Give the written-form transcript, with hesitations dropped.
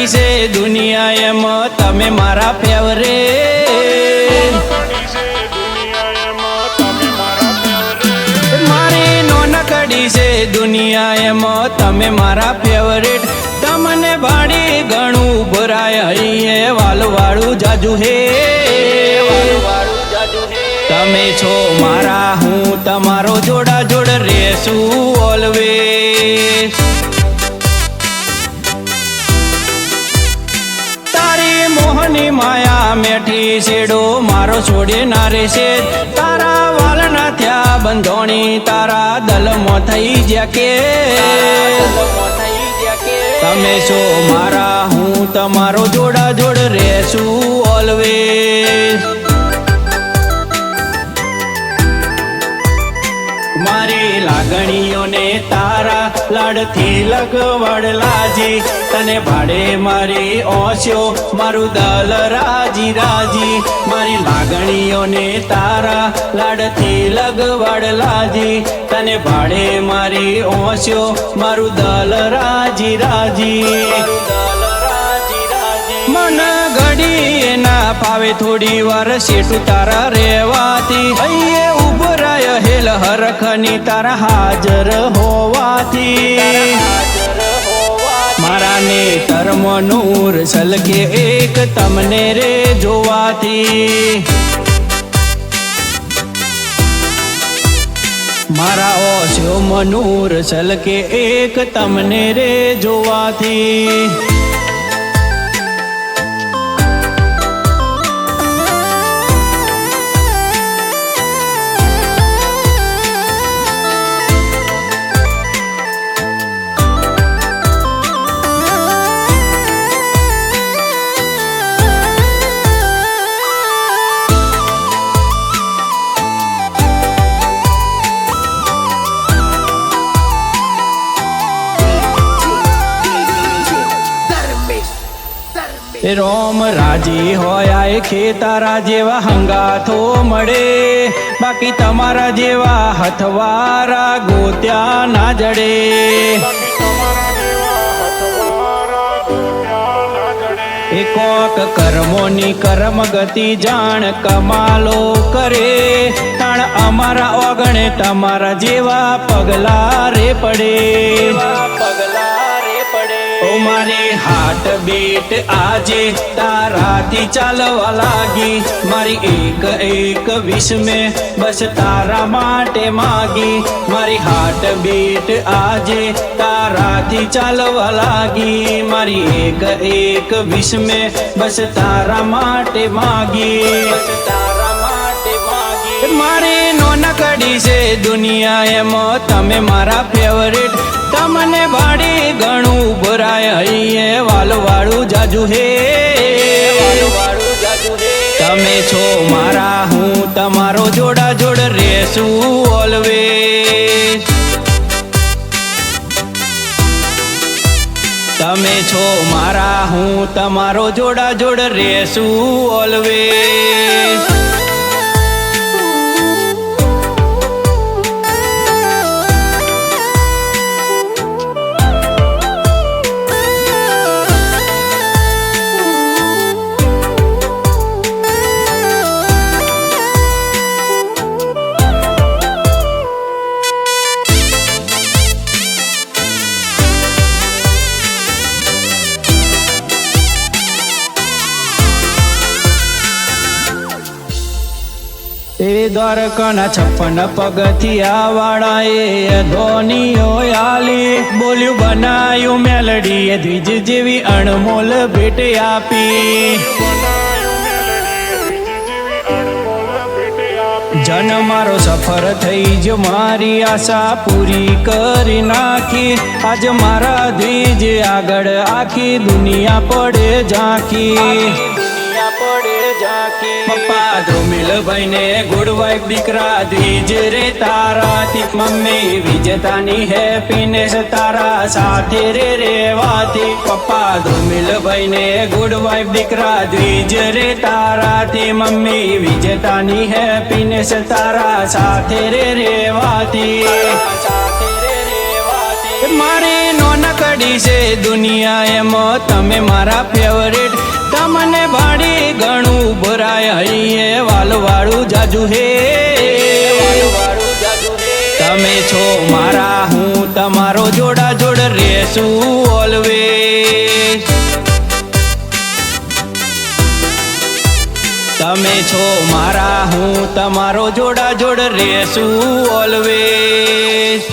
નોનકડી છે દુનિયા એમાં તમે મારા ફેવરેટ, મારી નોનકડી છે દુનિયા એમાં તમે મારા ફેવરેટ, તમને ભાડી ઘણું ભરાય હૈયે વાલવાળું જાજુ હે, તમે છો મારા હું તમારો જોડા જોડ રેશું ઓલવેઝ, તારી મોહની માયા મેઠી શેડો મારો છોડે ના રહેશે, તારા વાલના થયા બંધોણી તારા દલમાં થઈ જ્યા કે, તમે છો મારા હું તમારો જોડા જોડ રહેશું ઓલવેઝ, મારી લાગણીઓને તારા લાડથી લગવડલાજી, તને ભાડે મારી ઓછો મારું દલ રાજી રાજી, મારી લાગણીઓને તારા લાડથી લગવડલાજી, તને ભાડે મારી ઓછો મારું દલ રાજી રાજી, મન ઘડી ના પાવે થોડી વાર શેઠું તારા રેવાથી, હૈયે ઉભરાય હેલ હરખની તારા હાજર હોવાથી, મારા નેતરમ નૂર સલકે એક તમને રે જોવાથી, મારા ઓછો મનૂર સલકે એક તમને રે જોવાથી, રોમ રાજી હોય આય ખેતારા જેવા હંગાથો મળે, બાકી તમારા જેવા હથવારા ગોત્યા ના જડે, એકોક કર્મોની કર્મ ગતિ જાણ કમાલો કરે, તાણ અમારા ઓગણે તમારા જેવા પગલા રે પડે, ઓ મારી હાર્ટ બીટ આજે તારાથી ચાલવા લાગી, મારી એક એક વિશ મેં બસ તારા માટે માગી, મારી હાર્ટ બીટ આજે તારાથી ચાલવા લાગી, મારી એક એક વિશ મેં બસ તારા માટે માગી, મારી નોનકડી છે દુનિયા એમાં તમે મારા ફેવરેટ, તમને ભાડી ઘણું ભરાય હૈયે વાલવાળું જાજુ હે, તમે છો મારા હું તમારો જોડા જોડ રેશું ઓલવેઝ, તમે છો મારા હું તમારો જોડા જોડ રેશું ઓલવેઝ, એ દ્વારકાના 56 પગથિયા વાળાએ ધોનીઓ આલી, બોલ્યું બનાયું મેલડીએ દ્વિજ જેવી અણમોલ ભેટ આપી, જન મારો સફર થઈ જો મારી આશા પૂરી કરી નાખી, આજ મારા દ્વિજ આગળ આખી દુનિયા પડે ઝાંકી, પપ્પા ધ્રુમિલભાઈ ને ગુડ વાઇફ દીકરા દ્વિજ રે તારાથી, મમ્મી વિજેતાની હેપીનેસ તારા સાથે રે રેવાથી, પપ્પા ધ્રુમિલભાઈ ને ગુડ વાઇફ દીકરા દ્વિજ રે તારાથી, મમ્મી વિજેતાની હેપીનેસ તારા સાથે રે રેવાથી, મારી નોનકડી છે દુનિયા એમાં તમે મારા ફેવરેટ તમને ભાડી ઘણું ભરાય હૈયે વાલવાળું જાજુ હે તમે છો મારા હું તમારો જોડા જોડ રહેશું ઓલવેઝ તમે છો મારા હું તમારો જોડા જોડ રહેશું ઓલવેઝ